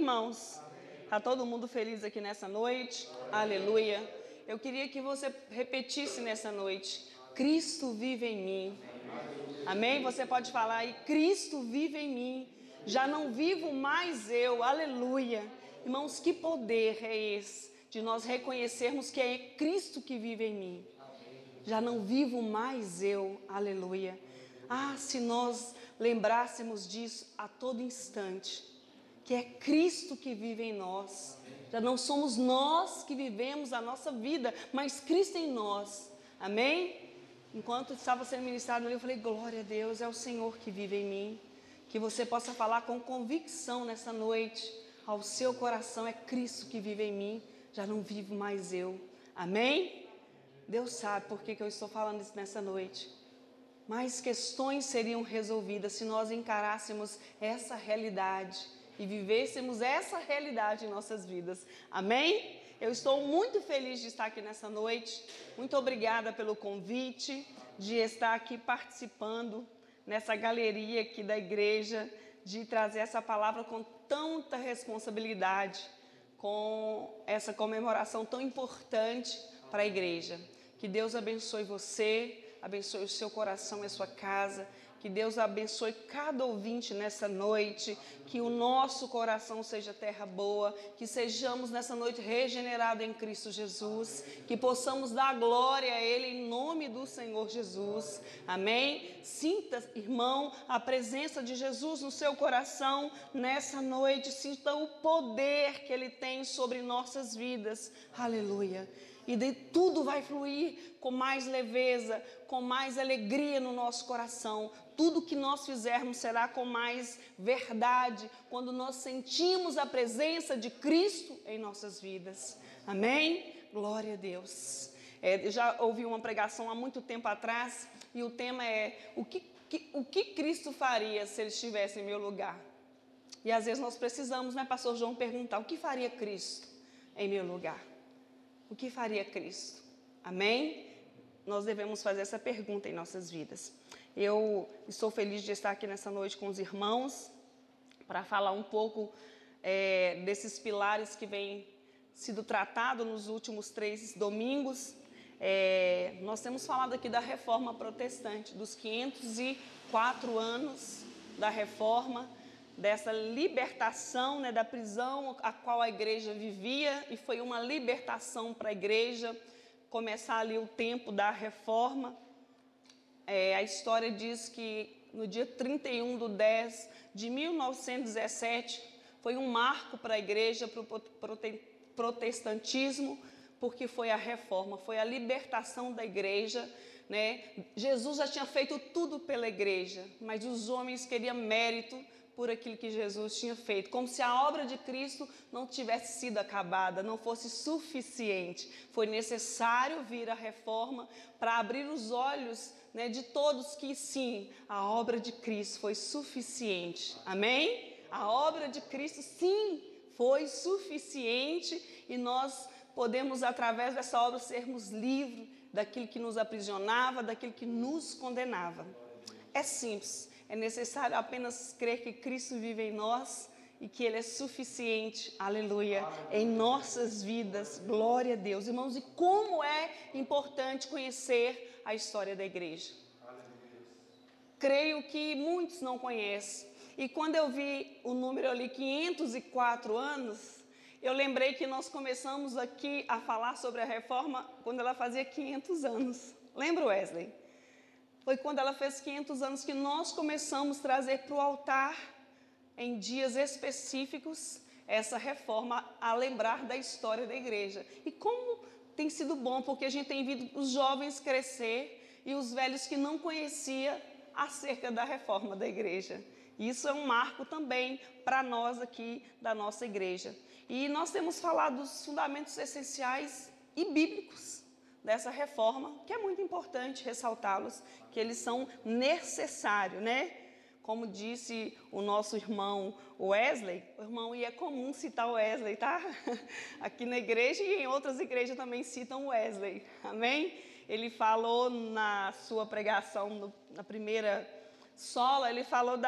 irmãos? Está todo mundo feliz aqui nessa noite? Aleluia. Eu queria que você repetisse nessa noite: Cristo vive em mim. Amém? Você pode falar aí: Cristo vive em mim. Já não vivo mais eu. Aleluia. Irmãos, que poder é esse de nós reconhecermos que é Cristo que vive em mim. Já não vivo mais eu. Aleluia. Ah, se nós lembrássemos disso a todo instante, que é Cristo que vive em nós. Já não somos nós que vivemos a nossa vida, mas Cristo em nós. Amém? Enquanto estava sendo ministrado ali, eu falei: glória a Deus, é o Senhor que vive em mim. Que você possa falar com convicção nessa noite ao seu coração: é Cristo que vive em mim, já não vivo mais eu. Amém? Deus sabe por que eu estou falando isso nessa noite. Mais questões seriam resolvidas se nós encarássemos essa realidade e vivêssemos essa realidade em nossas vidas. Amém? Eu estou muito feliz de estar aqui nessa noite. Muito obrigada pelo convite, de estar aqui participando nessa galeria aqui da igreja, de trazer essa palavra com tanta responsabilidade, com essa comemoração tão importante para a igreja. Que Deus abençoe você, abençoe o seu coração e a sua casa. Que Deus abençoe cada ouvinte nessa noite. Que o nosso coração seja terra boa. Que sejamos nessa noite regenerados em Cristo Jesus. Que possamos dar glória a Ele em nome do Senhor Jesus. Amém? Sinta, irmão, a presença de Jesus no seu coração nessa noite. Sinta o poder que Ele tem sobre nossas vidas. Aleluia. E de tudo vai fluir com mais leveza, com mais alegria no nosso coração. Tudo que nós fizermos será com mais verdade, quando nós sentimos a presença de Cristo em nossas vidas. Amém? Glória a Deus. Eu já ouvi uma pregação há muito tempo atrás, e o tema é: o que Cristo faria se Ele estivesse em meu lugar? E às vezes nós precisamos, né, pastor João, perguntar: o que faria Cristo em meu lugar? O que faria Cristo? Amém? Nós devemos fazer essa pergunta em nossas vidas. Eu estou feliz de estar aqui nessa noite com os irmãos para falar um pouco desses pilares que vêm sido tratados nos últimos 3 domingos. Nós temos falado aqui da Reforma Protestante, dos 504 anos da Reforma, dessa libertação, né, da prisão a qual a igreja vivia, e foi uma libertação para a igreja começar ali o tempo da reforma. A história diz que no dia 31/10/1917 foi um marco para a igreja, para o protestantismo, porque foi a reforma, foi a libertação da igreja, né? Jesus já tinha feito tudo pela igreja, mas os homens queriam mérito por aquilo que Jesus tinha feito, como se a obra de Cristo não tivesse sido acabada, não fosse suficiente. Foi necessário vir a reforma para abrir os olhos, né, de todos que sim, a obra de Cristo foi suficiente. Amém? A obra de Cristo sim foi suficiente, e nós podemos, através dessa obra, sermos livres daquilo que nos aprisionava, daquilo que nos condenava. É simples. É necessário apenas crer que Cristo vive em nós e que Ele é suficiente, aleluia, em nossas vidas. Glória a Deus. Irmãos, e como é importante conhecer a história da igreja. Creio que muitos não conhecem. E quando eu vi o número ali, 504 anos, eu lembrei que nós começamos aqui a falar sobre a reforma quando ela fazia 500 anos. Lembra, Wesley? Foi quando ela fez 500 anos que nós começamos a trazer para o altar, em dias específicos, essa reforma, a lembrar da história da igreja. E como tem sido bom, porque a gente tem visto os jovens crescer e os velhos que não conheciam acerca da reforma da igreja. Isso é um marco também para nós aqui da nossa igreja. E nós temos falado dos fundamentos essenciais e bíblicos dessa reforma, que é muito importante ressaltá-los, que eles são necessários, né? Como disse o nosso irmão Wesley, o irmão, e é comum citar o Wesley, tá? Aqui na igreja e em outras igrejas também citam o Wesley, amém? Ele falou na sua pregação, na primeira sola, ele falou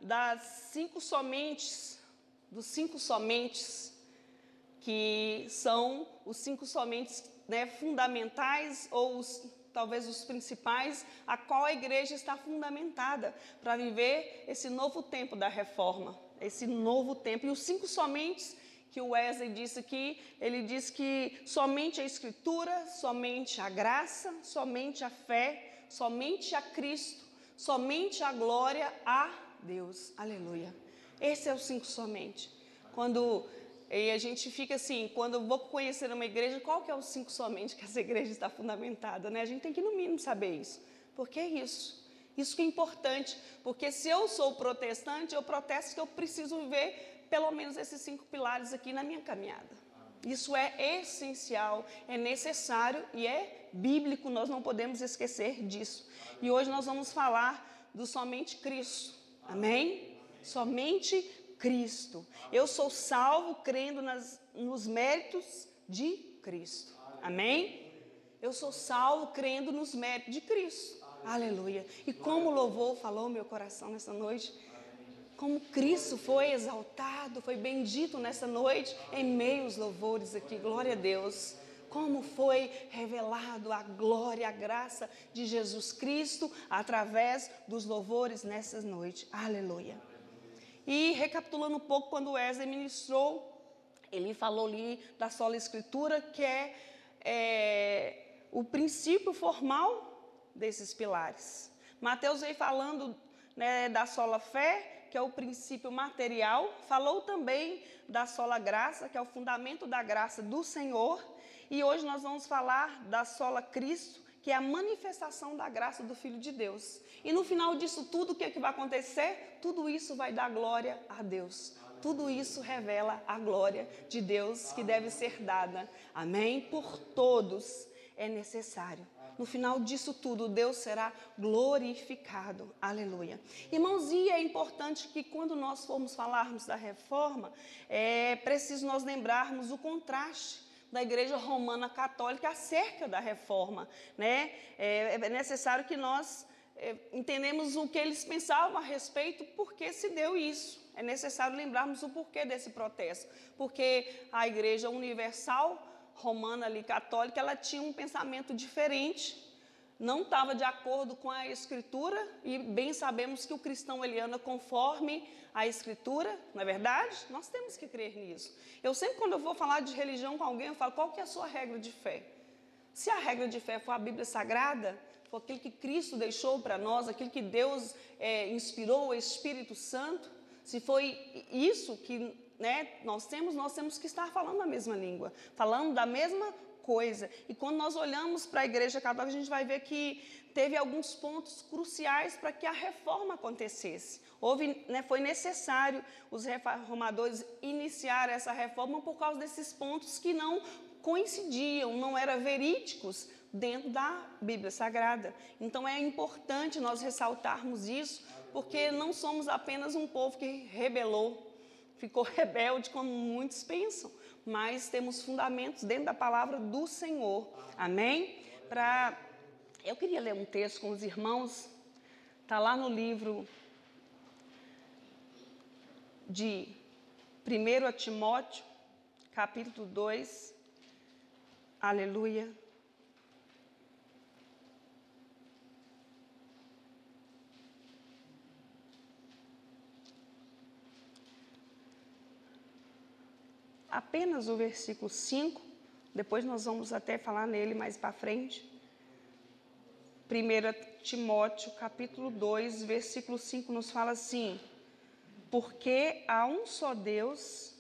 das 5 somentes dos 5 somentes, que são os 5 somentes, né, fundamentais ou talvez os principais, a qual a igreja está fundamentada para viver esse novo tempo da reforma, esse novo tempo. E os 5 somentes que o Wesley disse aqui, ele diz que somente a Escritura, somente a graça, somente a fé, somente a Cristo, somente a glória a Deus. Aleluia. Esse é o 5 somente. E a gente fica assim, quando eu vou conhecer uma igreja, qual que é o 5 somente que essa igreja está fundamentada, né? A gente tem que, no mínimo, saber isso. Porque é isso. Isso que é importante. Porque se eu sou protestante, eu protesto que eu preciso viver pelo menos esses 5 pilares aqui na minha caminhada. Isso é essencial, é necessário e é bíblico. Nós não podemos esquecer disso. E hoje nós vamos falar do somente Cristo. Amém? Somente Cristo. Eu sou salvo crendo nos méritos de Cristo. Amém? Eu sou salvo crendo nos méritos de Cristo. Aleluia. E como o louvor falou meu coração nessa noite, como Cristo foi exaltado, foi bendito nessa noite, em meio aos louvores aqui. Glória a Deus. Como foi revelado a glória, a graça de Jesus Cristo através dos louvores nessa noite. Aleluia. E recapitulando um pouco, quando o Wesley ministrou, ele falou ali da sola escritura, que é o princípio formal desses pilares. Mateus veio falando, né, da sola fé, que é o princípio material, falou também da sola graça, que é o fundamento da graça do Senhor, e hoje nós vamos falar da sola Cristo, que é a manifestação da graça do Filho de Deus. E no final disso tudo, o que vai acontecer? Tudo isso vai dar glória a Deus. Tudo isso revela a glória de Deus que deve ser dada. Amém? Por todos é necessário. No final disso tudo, Deus será glorificado. Aleluia. Irmãos, e é importante que quando nós formos falarmos da reforma, é preciso nós lembrarmos o contraste da Igreja Romana Católica acerca da reforma, né? É necessário que nós entendemos o que eles pensavam a respeito, por que se deu isso. É necessário lembrarmos o porquê desse protesto, porque a Igreja Universal Romana ali, católica, ela tinha um pensamento diferente, não estava de acordo com a Escritura, e bem sabemos que o cristão ele anda conforme a Escritura, não é verdade? Nós temos que crer nisso. Eu sempre, quando eu vou falar de religião com alguém, eu falo, qual que é a sua regra de fé? Se a regra de fé for a Bíblia Sagrada, for aquilo que Cristo deixou para nós, aquilo que Deus inspirou, o Espírito Santo, se foi isso que, né, nós temos que estar falando a mesma língua, falando da mesma coisa. E quando nós olhamos para a Igreja Católica, a gente vai ver que teve alguns pontos cruciais para que a reforma acontecesse. Foi necessário os reformadores iniciar essa reforma por causa desses pontos que não coincidiam, não eram verídicos dentro da Bíblia Sagrada. Então é importante nós ressaltarmos isso, porque não somos apenas um povo que rebelou, ficou rebelde, como muitos pensam, mas temos fundamentos dentro da palavra do Senhor. Amém? Eu queria ler um texto com os irmãos, está lá no livro de 1 Timóteo, capítulo 2, aleluia. Apenas o versículo 5, depois nós vamos até falar nele mais para frente. 1 Timóteo, capítulo 2, versículo 5, nos fala assim: porque há um só Deus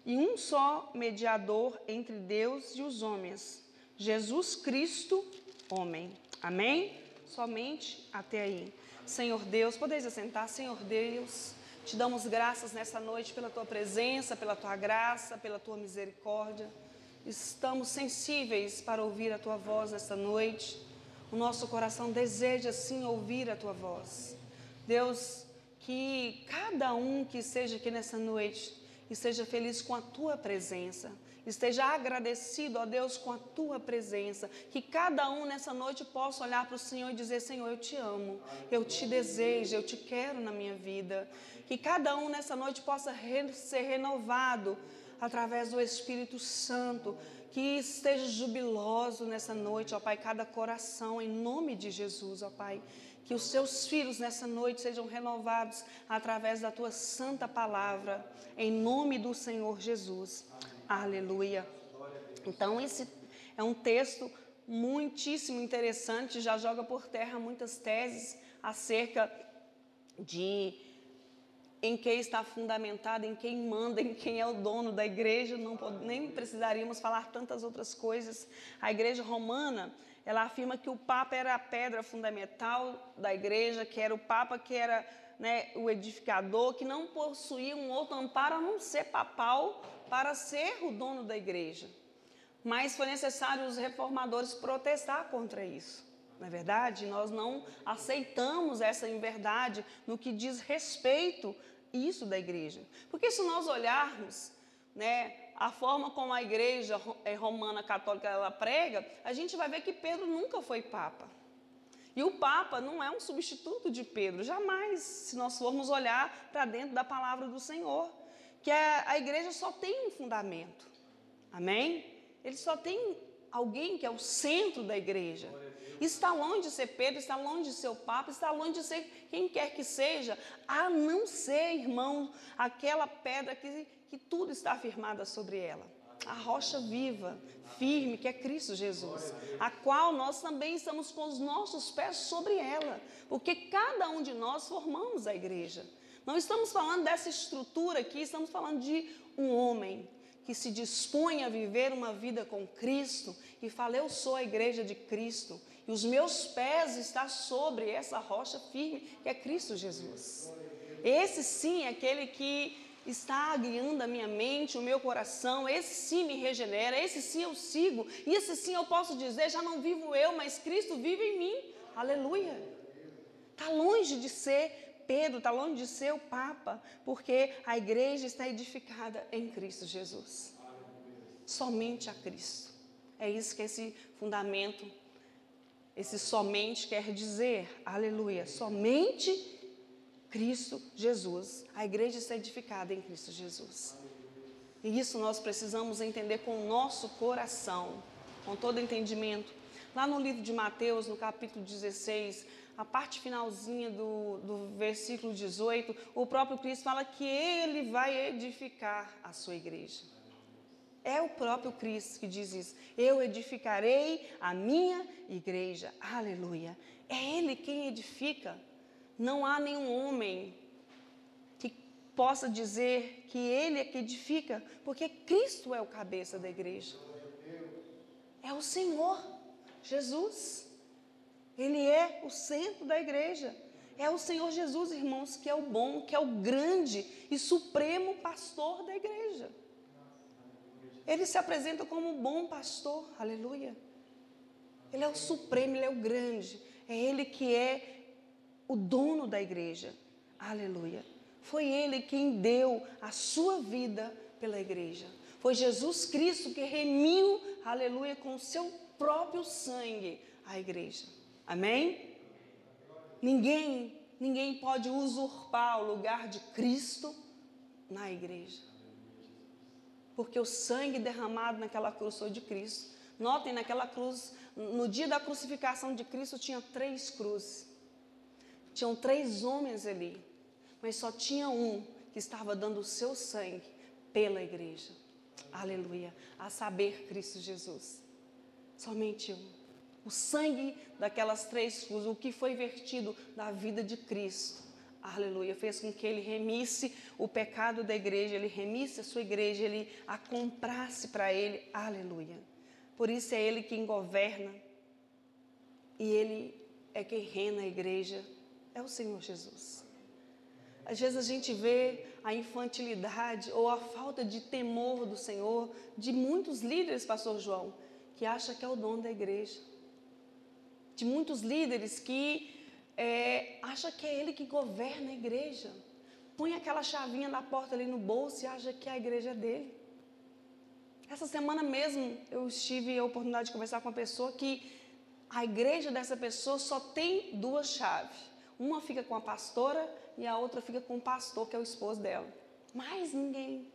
e um só mediador entre Deus e os homens, Jesus Cristo, homem. Amém? Somente até aí. Senhor Deus, podeis assentar. Senhor Deus, te damos graças nessa noite pela tua presença, pela tua graça, pela tua misericórdia. Estamos sensíveis para ouvir a tua voz esta noite. O nosso coração deseja sim ouvir a tua voz. Deus, que cada um que esteja aqui nessa noite e seja feliz com a tua presença. Esteja agradecido, ó Deus, com a tua presença. Que cada um nessa noite possa olhar para o Senhor e dizer: Senhor, eu te amo, eu te desejo, eu te quero na minha vida. Que cada um nessa noite possa ser renovado através do Espírito Santo. Que esteja jubiloso nessa noite, ó Pai, cada coração, em nome de Jesus, ó Pai. Que os seus filhos nessa noite sejam renovados através da tua santa palavra, em nome do Senhor Jesus. Aleluia. Então, esse é um texto muitíssimo interessante, já joga por terra muitas teses acerca de em quem está fundamentado, em quem manda, em quem é o dono da igreja. Nem precisaríamos falar tantas outras coisas. A igreja romana, ela afirma que o Papa era a pedra fundamental da igreja, que era o Papa que era, né, o edificador, que não possuía um outro amparo a não ser papal para ser o dono da igreja. Mas foi necessário os reformadores protestar contra isso. Não é verdade? Nós não aceitamos essa inverdade no que diz respeito isso da igreja. Porque se nós olharmos, né, a forma como a igreja romana católica ela prega, a gente vai ver que Pedro nunca foi papa. E o Papa não é um substituto de Pedro, jamais, se nós formos olhar para dentro da palavra do Senhor. Que a igreja só tem um fundamento, amém? Ele só tem alguém que é o centro da igreja. Está longe de ser Pedro, está longe de ser o Papa, está longe de ser quem quer que seja, a não ser, irmão, aquela pedra que tudo está firmada sobre ela. A rocha viva, firme, que é Cristo Jesus, a qual nós também estamos com os nossos pés sobre ela, porque cada um de nós formamos a igreja. Não estamos falando dessa estrutura aqui, estamos falando de um homem que se dispõe a viver uma vida com Cristo e fala: eu sou a igreja de Cristo e os meus pés estão sobre essa rocha firme que é Cristo Jesus. Esse sim é aquele que está guiando a minha mente, o meu coração. Esse sim me regenera, esse sim eu sigo, e esse sim eu posso dizer: já não vivo eu, mas Cristo vive em mim. Aleluia. Está longe de ser Pedro, está longe de ser o Papa, porque a igreja está edificada em Cristo Jesus. Somente a Cristo. É isso que esse fundamento, esse somente quer dizer. Aleluia. Somente Cristo Jesus. A igreja está edificada em Cristo Jesus. E isso nós precisamos entender com o nosso coração, com todo entendimento. Lá no livro de Mateus, no capítulo 16, a parte finalzinha do versículo 18, o próprio Cristo fala que Ele vai edificar a sua igreja. É o próprio Cristo que diz isso. Eu edificarei a minha igreja. Aleluia. É Ele quem edifica. Não há nenhum homem que possa dizer que Ele é que edifica, porque Cristo é o cabeça da igreja. É o Senhor Jesus. Ele é o centro da igreja. É o Senhor Jesus, irmãos, que é o bom, que é o grande e supremo pastor da igreja. Ele se apresenta como o bom pastor, aleluia. Ele é o supremo, ele é o grande. É ele que é o dono da igreja, aleluia. Foi ele quem deu a sua vida pela igreja. Foi Jesus Cristo que remiu, aleluia, com o seu próprio sangue a igreja. Amém? Ninguém pode usurpar o lugar de Cristo na igreja. Porque o sangue derramado naquela cruz foi de Cristo. Notem, naquela cruz, no dia da crucificação de Cristo, tinha 3 cruzes. Tinham 3 homens ali, mas só tinha um que estava dando o seu sangue pela igreja. Aleluia. A saber, Cristo Jesus. Somente um. O sangue daquelas 3 cruzes, o que foi vertido da vida de Cristo, aleluia, fez com que ele remisse o pecado da igreja, ele remisse a sua igreja, ele a comprasse para ele, aleluia. Por isso é ele quem governa e ele é quem reina a igreja, é o Senhor Jesus. Às vezes a gente vê a infantilidade ou a falta de temor do Senhor de muitos líderes, pastor João, que acha que é o dono da igreja. De muitos líderes que acham que é ele que governa a igreja. põe aquela chavinha da porta ali no bolso e acha que a igreja é dele. Essa semana mesmo eu tive a oportunidade de conversar com uma pessoa que a igreja dessa pessoa só tem 2 chaves. Uma fica com a pastora e a outra fica com o pastor, que é o esposo dela. Mais ninguém.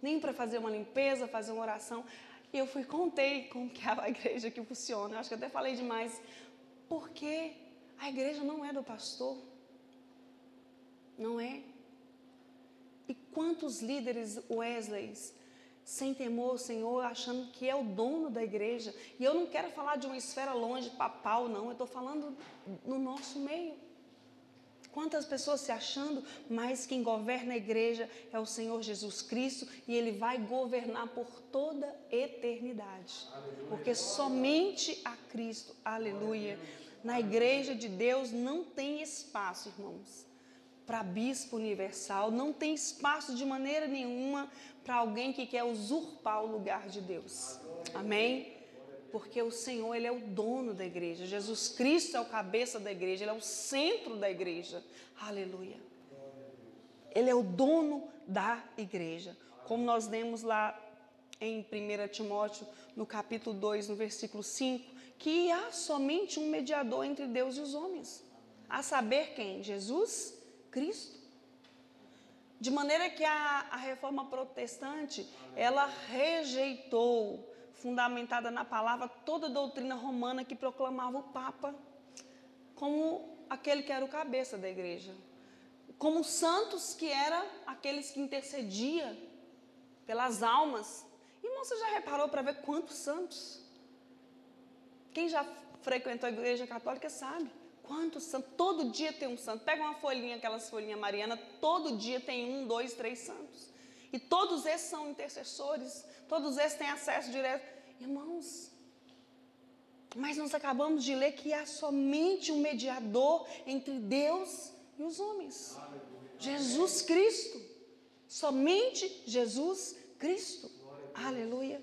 Nem para fazer uma limpeza, fazer uma oração. E eu contei como que é a igreja que funciona. Eu acho que até falei demais. Porque a igreja não é do pastor. Não é. E quantos líderes Wesleys, sem temor ao Senhor, achando que é o dono da igreja. E eu não quero falar de uma esfera longe, papal, não. Eu estou falando no nosso meio. Quantas pessoas se achando, mas quem governa a igreja é o Senhor Jesus Cristo e Ele vai governar por toda a eternidade. Porque somente a Cristo, aleluia, na igreja de Deus não tem espaço, irmãos, para bispo universal, não tem espaço de maneira nenhuma para alguém que quer usurpar o lugar de Deus. Amém? Porque o Senhor, Ele é o dono da igreja. Jesus Cristo é o cabeça da igreja. Ele é o centro da igreja. Aleluia. Ele é o dono da igreja. Como nós lemos lá em 1 Timóteo, no capítulo 2, no versículo 5, que há somente um mediador entre Deus e os homens. A saber quem? Jesus Cristo. De maneira que a reforma protestante, ela rejeitou, fundamentada na palavra, toda a doutrina romana que proclamava o Papa como aquele que era o cabeça da igreja, como santos que eram aqueles que intercediam pelas almas. Irmão, você já reparou para ver quantos santos? Quem já frequentou a igreja católica sabe quantos santos. Todo dia tem um santo. Pega uma folhinha, aquelas folhinhas marianas, todo dia tem 1, 2, 3 santos. E todos esses são intercessores, todos esses têm acesso direto. Irmãos, mas nós acabamos de ler que há somente um mediador entre Deus e os homens. Jesus Cristo. Somente Jesus Cristo. Aleluia.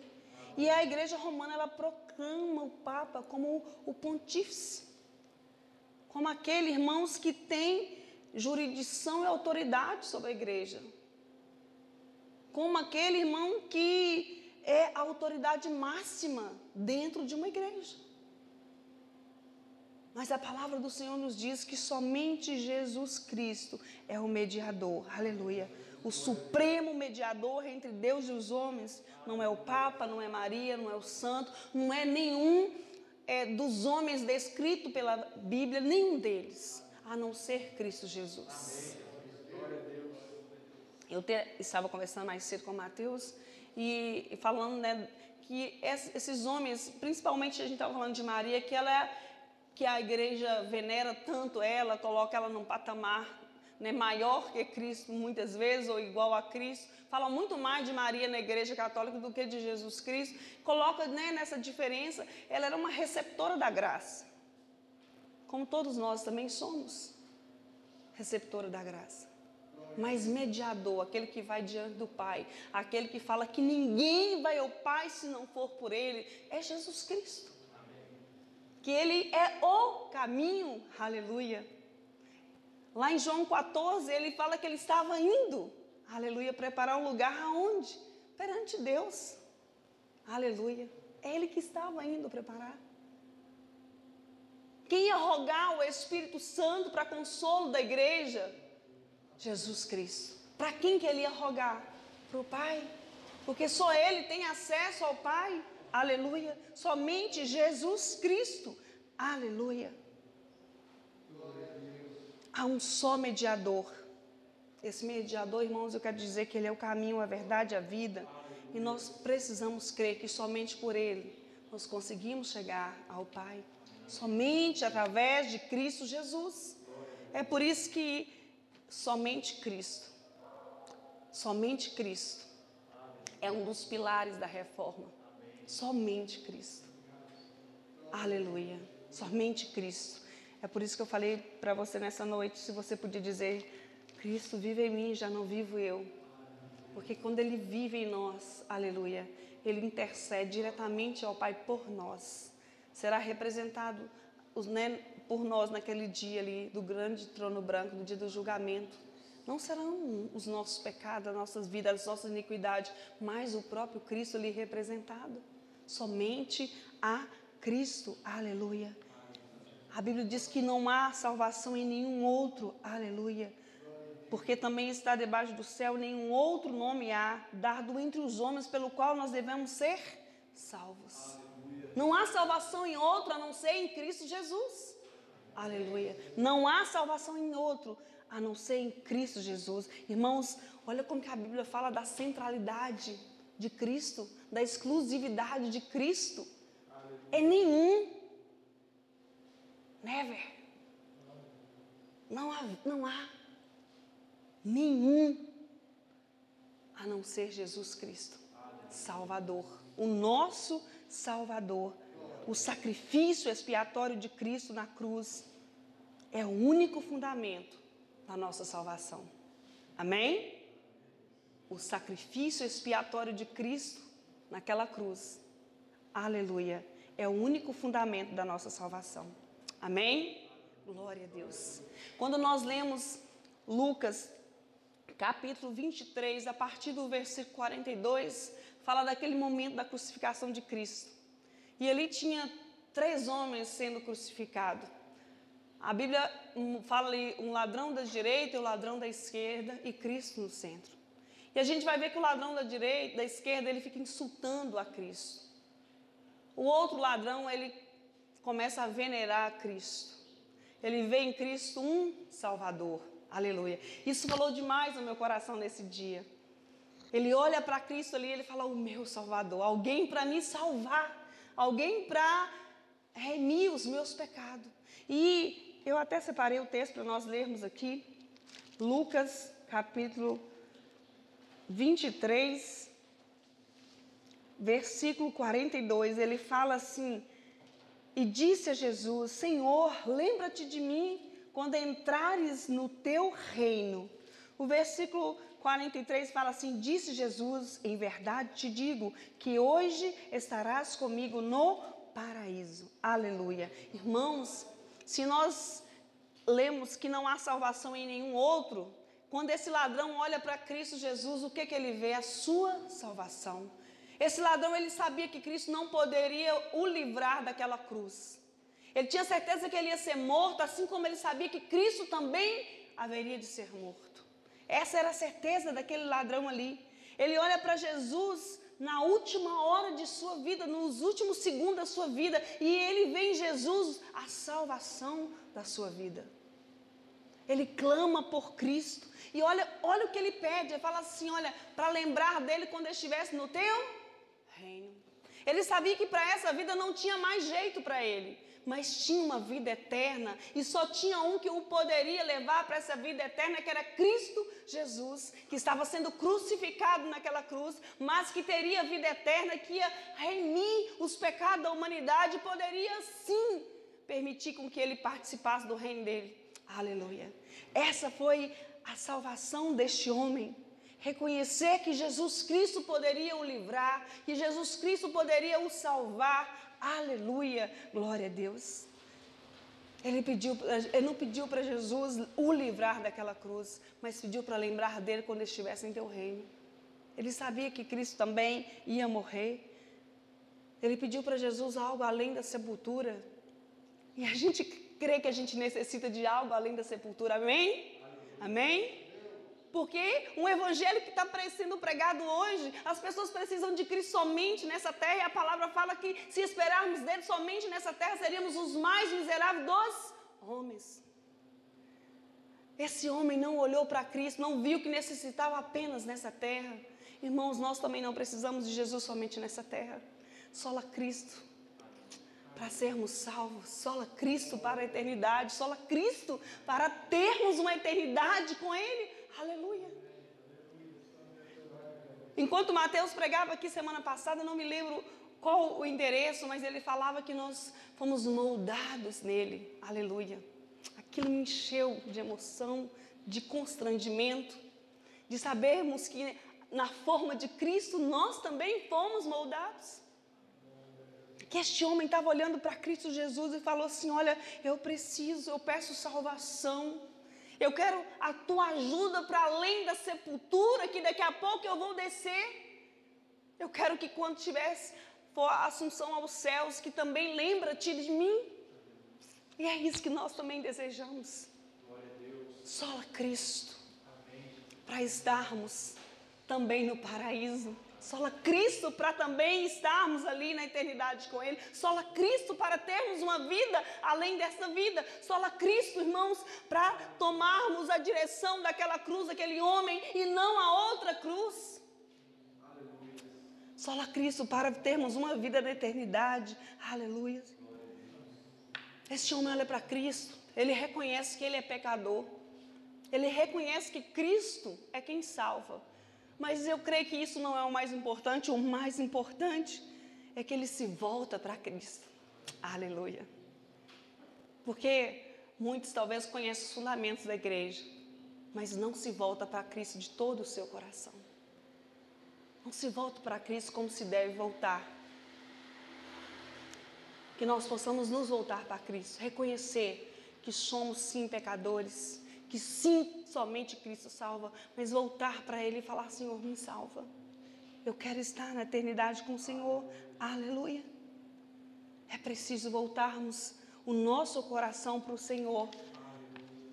E a igreja romana, ela proclama o Papa como o pontífice. Como aquele, irmãos, que tem jurisdição e autoridade sobre a igreja. Como aquele irmão que é a autoridade máxima dentro de uma igreja. Mas a palavra do Senhor nos diz que somente Jesus Cristo é o mediador. Aleluia. O supremo mediador entre Deus e os homens. Não é o Papa, não é Maria, não é o Santo, não é nenhum dos homens descritos pela Bíblia, nenhum deles, a não ser Cristo Jesus. Eu estava conversando mais cedo com o Mateus e falando, né, que esses homens, principalmente a gente estava falando de Maria, que a igreja venera tanto ela, coloca ela num patamar, né, maior que Cristo muitas vezes, ou igual a Cristo. Fala muito mais de Maria na igreja católica do que de Jesus Cristo. Coloca, né, nessa diferença, ela era uma receptora da graça. Como todos nós também somos receptora da graça. Mas mediador, aquele que vai diante do Pai, aquele que fala que ninguém vai ao Pai se não for por Ele, é Jesus Cristo. Que Ele é o caminho, aleluia. Lá em João 14, ele fala que ele estava indo, aleluia, preparar um lugar aonde? Perante Deus, aleluia. É ele que estava indo preparar. Quem ia rogar o Espírito Santo para consolo da igreja? Jesus Cristo. Para quem que ele ia rogar? Para o Pai. Porque só Ele tem acesso ao Pai. Aleluia. Somente Jesus Cristo. Aleluia. Há um só mediador. Esse mediador, irmãos, eu quero dizer que Ele é o caminho, a verdade, a vida. E nós precisamos crer que somente por Ele nós conseguimos chegar ao Pai. Somente através de Cristo Jesus. É por isso que somente Cristo é um dos pilares da reforma. Somente Cristo. Aleluia. Somente Cristo. É por isso que eu falei para você nessa noite, se você podia dizer, Cristo vive em mim, já não vivo eu. Porque quando Ele vive em nós, aleluia, Ele intercede diretamente ao Pai por nós. Será representado, né, por nós naquele dia ali, do grande trono branco, no dia do julgamento. não serão os nossos pecados, as nossas vidas, as nossas iniquidades, mas o próprio Cristo ali representado. Somente a Cristo, aleluia. A Bíblia diz que não há salvação em nenhum outro, aleluia. Porque também está debaixo do céu, nenhum outro nome há, dado entre os homens, pelo qual nós devemos ser salvos. Não há salvação em outro, a não ser em Cristo Jesus. Aleluia. Não há salvação em outro, a não ser em Cristo Jesus. Irmãos, olha como que a Bíblia fala da centralidade de Cristo, da exclusividade de Cristo. É nenhum. Never. Não há nenhum, a não ser Jesus Cristo, Salvador, o nosso Salvador. O sacrifício expiatório de Cristo na cruz é o único fundamento da nossa salvação. Amém? O sacrifício expiatório de Cristo naquela cruz, aleluia, é o único fundamento da nossa salvação. Amém? Glória a Deus. Quando nós lemos Lucas capítulo 23, a partir do versículo 42, fala daquele momento da crucificação de Cristo. E ali tinha 3 homens sendo crucificados. A Bíblia fala ali um ladrão da direita e o ladrão da esquerda e Cristo no centro. E a gente vai ver que o ladrão da direita, da esquerda, ele fica insultando a Cristo. O outro ladrão, ele começa a venerar a Cristo. Ele vê em Cristo um Salvador. Aleluia. Isso falou demais no meu coração nesse dia. Ele olha para Cristo ali e ele fala, o meu Salvador, alguém para me salvar, alguém para remir os meus pecados. E eu até separei o texto para nós lermos aqui, Lucas capítulo 23, versículo 42, ele fala assim, e disse a Jesus, Senhor, lembra-te de mim quando entrares no teu reino. O versículo 43 fala assim, disse Jesus, em verdade te digo, que hoje estarás comigo no paraíso. Aleluia. Irmãos, se nós lemos que não há salvação em nenhum outro, quando esse ladrão olha para Cristo Jesus, o que ele vê? A sua salvação. Esse ladrão, ele sabia que Cristo não poderia o livrar daquela cruz. Ele tinha certeza que ele ia ser morto, assim como ele sabia que Cristo também haveria de ser morto. Essa era a certeza daquele ladrão ali. Ele olha para Jesus na última hora de sua vida, nos últimos segundos da sua vida, e ele vê em Jesus a salvação da sua vida. Ele clama por Cristo. E olha o que ele pede. Ele fala assim, olha, para lembrar dele quando ele estivesse no teu reino. Ele sabia que para essa vida não tinha mais jeito para ele, mas tinha uma vida eterna e só tinha um que o poderia levar para essa vida eterna, que era Cristo Jesus, que estava sendo crucificado naquela cruz, mas que teria vida eterna, que ia remir os pecados da humanidade, poderia sim permitir com que ele participasse do reino dele. Aleluia. Essa foi a salvação deste homem. Reconhecer que Jesus Cristo poderia o livrar, que Jesus Cristo poderia o salvar. Aleluia, glória a Deus. Ele não pediu para Jesus o livrar daquela cruz, mas pediu para lembrar dele quando ele estivesse em teu reino. Ele sabia que Cristo também ia morrer. Ele pediu para Jesus algo além da sepultura. E a gente crê que a gente necessita de algo além da sepultura, amém? Amém? Porque um evangelho que está sendo pregado hoje, as pessoas precisam de Cristo somente nessa terra, e a palavra fala que se esperarmos dele somente nessa terra, seríamos os mais miseráveis dos homens. Esse homem não olhou para Cristo, não viu que necessitava apenas nessa terra. Irmãos, nós também não precisamos de Jesus somente nessa terra. Sola Cristo para sermos salvos, sola Cristo para a eternidade, sola Cristo para termos uma eternidade com Ele. Aleluia. Enquanto Mateus pregava aqui semana passada, não me lembro qual o endereço, mas ele falava que nós fomos moldados nele. Aleluia. Aquilo me encheu de emoção, de constrangimento, de sabermos que na forma de Cristo nós também fomos moldados. Que este homem estava olhando para Cristo Jesus e falou assim, olha, eu peço salvação. Eu quero a tua ajuda para além da sepultura, que daqui a pouco eu vou descer. Eu quero que quando for a assunção aos céus, que também lembra-te de mim. E é isso que nós também desejamos. Só Cristo, para estarmos também no paraíso. Só Cristo para também estarmos ali na eternidade com Ele. Só Cristo para termos uma vida além dessa vida. Só Cristo, irmãos, para tomarmos a direção daquela cruz, daquele homem, e não a outra cruz. Só Cristo para termos uma vida na eternidade. Aleluia. Este homem olha para Cristo, ele reconhece que ele é pecador. Ele reconhece que Cristo é quem salva. Mas eu creio que isso não é o mais importante. O mais importante é que ele se volta para Cristo. Aleluia. Porque muitos talvez conhecem os fundamentos da igreja, mas não se volta para Cristo de todo o seu coração. Não se volta para Cristo como se deve voltar. Que nós possamos nos voltar para Cristo, reconhecer que somos sim pecadores, que sim, somente Cristo salva, mas voltar para Ele e falar: Senhor, me salva. Eu quero estar na eternidade com o Senhor. Aleluia. É preciso voltarmos o nosso coração para o Senhor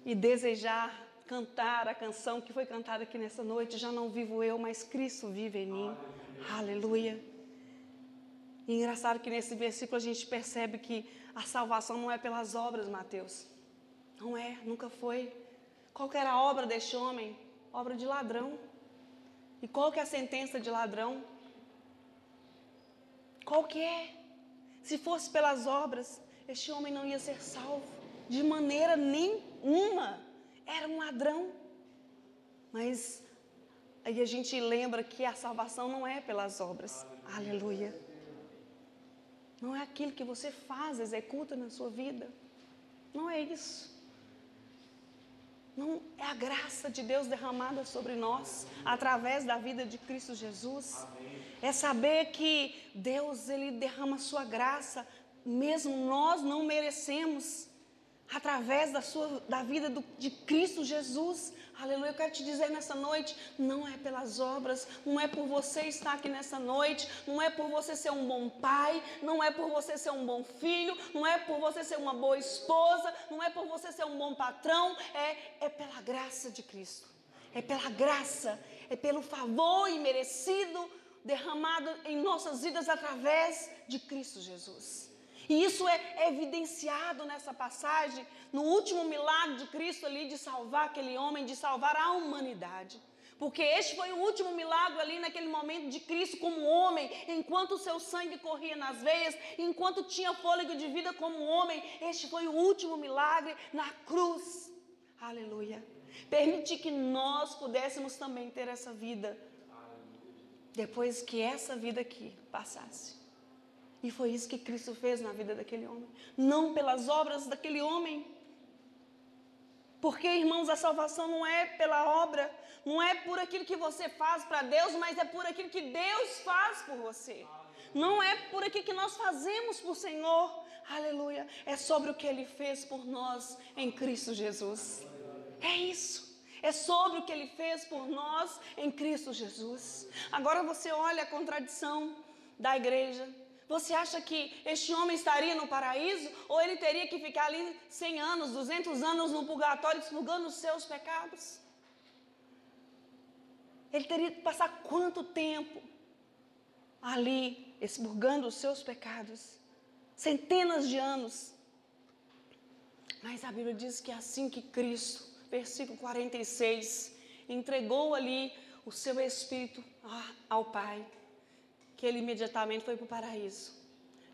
e desejar cantar a canção que foi cantada aqui nessa noite. Já não vivo eu, mas Cristo vive em mim. Aleluia. E engraçado que nesse versículo a gente percebe que a salvação não é pelas obras, Mateus. Não é, nunca foi. Qual que era a obra deste homem? Obra de ladrão. E qual que é a sentença de ladrão? Qual que é? Se fosse pelas obras, este homem não ia ser salvo. De maneira nenhuma. Era um ladrão. Mas aí a gente lembra que a salvação não é pelas obras. Aleluia. Não é aquilo que você faz, executa na sua vida. Não é isso. Não é a graça de Deus derramada sobre nós, através da vida de Cristo Jesus. É saber que Deus, Ele derrama a sua graça, mesmo nós não merecemos, através da vida de Cristo Jesus. Aleluia. Eu quero te dizer nessa noite, não é pelas obras, não é por você estar aqui nessa noite, não é por você ser um bom pai, não é por você ser um bom filho, não é por você ser uma boa esposa, não é por você ser um bom patrão, é pela graça de Cristo. É pela graça, é pelo favor imerecido derramado em nossas vidas através de Cristo Jesus. E isso é evidenciado nessa passagem, no último milagre de Cristo ali, de salvar aquele homem, de salvar a humanidade. Porque este foi o último milagre ali naquele momento de Cristo como homem, enquanto o seu sangue corria nas veias, enquanto tinha fôlego de vida como homem. Este foi o último milagre na cruz. Aleluia. Permitir que nós pudéssemos também ter essa vida, depois que essa vida aqui passasse. E foi isso que Cristo fez na vida daquele homem. Não pelas obras daquele homem. Porque, irmãos, a salvação não é pela obra. Não é por aquilo que você faz para Deus, mas é por aquilo que Deus faz por você. Não é por aquilo que nós fazemos por Senhor. Aleluia. É sobre o que Ele fez por nós em Cristo Jesus. É isso. É sobre o que Ele fez por nós em Cristo Jesus. Agora você olha a contradição da igreja. Você acha que este homem estaria no paraíso? Ou ele teria que ficar ali 100 anos, 200 anos no purgatório, expurgando os seus pecados? Ele teria que passar quanto tempo ali, expurgando os seus pecados? Centenas de anos. Mas a Bíblia diz que assim que Cristo, versículo 46, entregou ali o seu Espírito ao Pai, que ele imediatamente foi para o paraíso.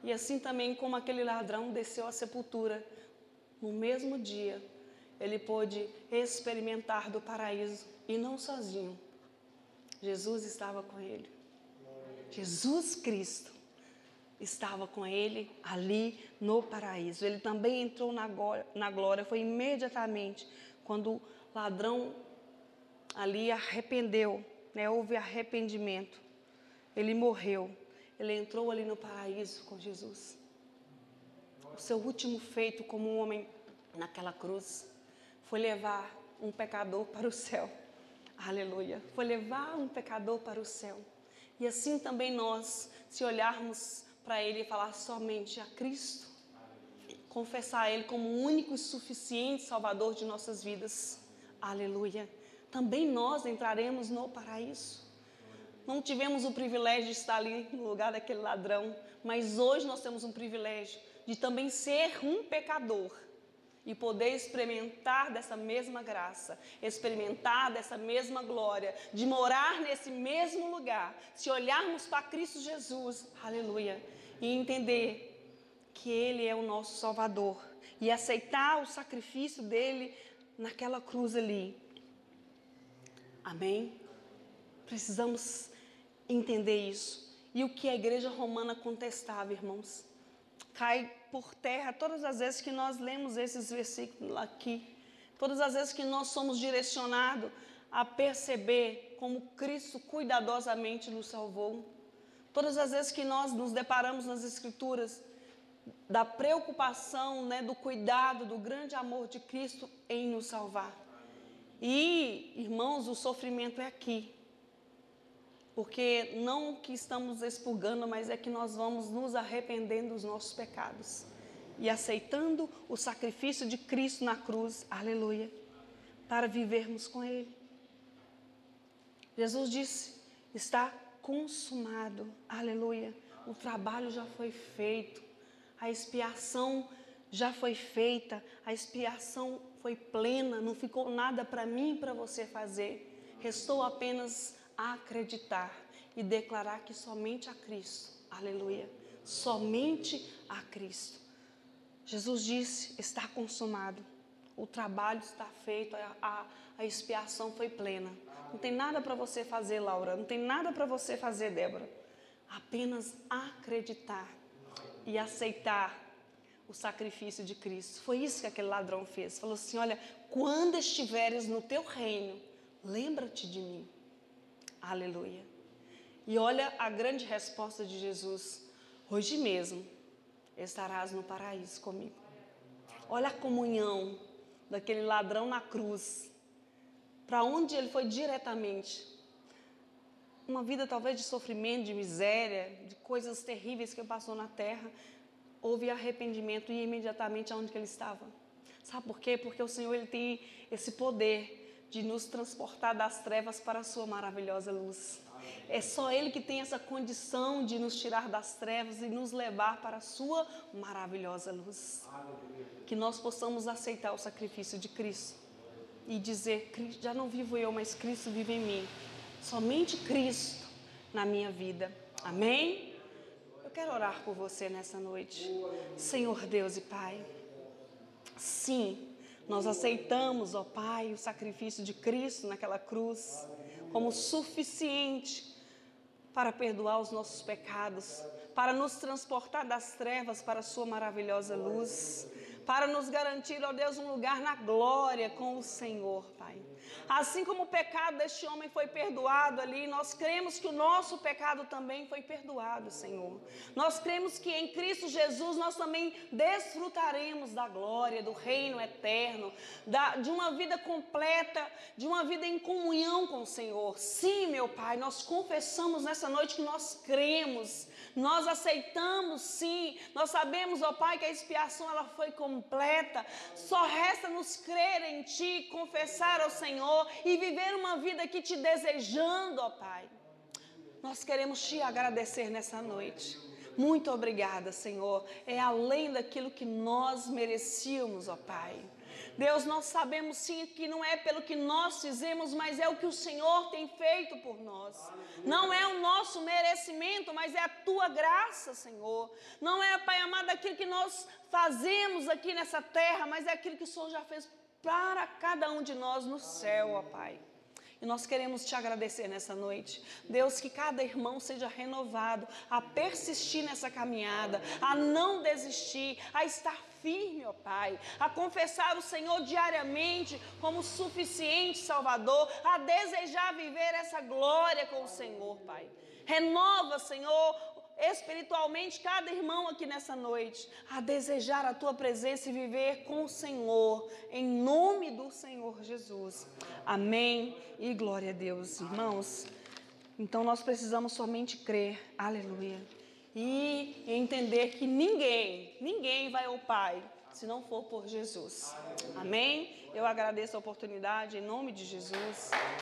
E assim também como aquele ladrão desceu à sepultura, no mesmo dia, ele pôde experimentar do paraíso, e não sozinho. Jesus estava com ele. Jesus Cristo estava com ele ali no paraíso. Ele também entrou na glória, foi imediatamente quando o ladrão ali arrependeu, houve arrependimento. Ele morreu, ele entrou ali no paraíso com Jesus. O seu último feito como homem naquela cruz foi levar um pecador para o céu. Aleluia. Foi levar um pecador para o céu. E assim também nós, se olharmos para Ele e falar somente a Cristo, confessar Ele como o único e suficiente Salvador de nossas vidas. Aleluia. Também nós entraremos no paraíso. Não tivemos o privilégio de estar ali no lugar daquele ladrão, mas hoje nós temos um privilégio de também ser um pecador e poder experimentar dessa mesma graça, experimentar dessa mesma glória, de morar nesse mesmo lugar, se olharmos para Cristo Jesus, aleluia, e entender que Ele é o nosso Salvador e aceitar o sacrifício dEle naquela cruz ali. Amém? Precisamos entender isso. E o que a igreja romana contestava, irmãos, cai por terra todas as vezes que nós lemos esses versículos aqui, todas as vezes que nós somos direcionados a perceber como Cristo cuidadosamente nos salvou, todas as vezes que nós nos deparamos nas Escrituras da preocupação, do cuidado, do grande amor de Cristo em nos salvar. E, irmãos, o sofrimento é aqui. Porque não que estamos expurgando, mas é que nós vamos nos arrependendo dos nossos pecados. E aceitando o sacrifício de Cristo na cruz, aleluia, para vivermos com Ele. Jesus disse, está consumado, aleluia. O trabalho já foi feito, a expiação já foi feita, a expiação foi plena, não ficou nada para mim e para você fazer. Restou apenas acreditar e declarar que somente a Cristo, aleluia, somente a Cristo. Jesus disse, está consumado, o trabalho está feito, a expiação foi plena. Não tem nada para você fazer, Laura, não tem nada para você fazer, Débora. Apenas acreditar e aceitar o sacrifício de Cristo. Foi isso que aquele ladrão fez. Falou assim, olha, quando estiveres no teu reino, lembra-te de mim. Aleluia. E olha a grande resposta de Jesus. Hoje mesmo estarás no paraíso comigo. Olha a comunhão daquele ladrão na cruz. Para onde ele foi diretamente. Uma vida talvez de sofrimento, de miséria, de coisas terríveis que passou na terra. Houve arrependimento e imediatamente aonde que ele estava. Sabe por quê? Porque o Senhor ele tem esse poder de nos transportar das trevas para a sua maravilhosa luz. É só Ele que tem essa condição de nos tirar das trevas e nos levar para a sua maravilhosa luz. Que nós possamos aceitar o sacrifício de Cristo e dizer, já não vivo eu, mas Cristo vive em mim. Somente Cristo na minha vida. Amém? Eu quero orar por você nessa noite. Senhor Deus e Pai, sim, nós aceitamos, ó Pai, o sacrifício de Cristo naquela cruz como suficiente para perdoar os nossos pecados, para nos transportar das trevas para a sua maravilhosa luz, para nos garantir, ó Deus, um lugar na glória com o Senhor, Pai. Assim como o pecado deste homem foi perdoado ali, nós cremos que o nosso pecado também foi perdoado, Senhor. Nós cremos que em Cristo Jesus nós também desfrutaremos da glória, do reino eterno, de uma vida completa, de uma vida em comunhão com o Senhor. Sim, meu Pai, nós confessamos nessa noite que nós cremos, nós aceitamos, sim, nós sabemos, ó Pai, que a expiação ela foi completa, só resta nos crer em Ti, confessar ao Senhor e viver uma vida aqui te desejando, ó Pai. Nós queremos Te agradecer nessa noite. Muito obrigada, Senhor. É além daquilo que nós merecíamos, ó Pai. Deus, nós sabemos sim que não é pelo que nós fizemos, mas é o que o Senhor tem feito por nós. Não é o nosso merecimento, mas é a Tua graça, Senhor. Não é, Pai amado, aquilo que nós fazemos aqui nessa terra, mas é aquilo que o Senhor já fez para cada um de nós no céu, ó Pai. E nós queremos Te agradecer nessa noite. Deus, que cada irmão seja renovado a persistir nessa caminhada, a não desistir, a estar firme, ó Pai, a confessar o Senhor diariamente como suficiente Salvador, a desejar viver essa glória com o Senhor, Pai. Renova, Senhor, espiritualmente cada irmão aqui nessa noite a desejar a tua presença e viver com o Senhor, em nome do Senhor Jesus. Amém e glória a Deus, irmãos. Então nós precisamos somente crer, aleluia, e entender que ninguém vai ao Pai se não for por Jesus. Amém? Eu agradeço a oportunidade em nome de Jesus.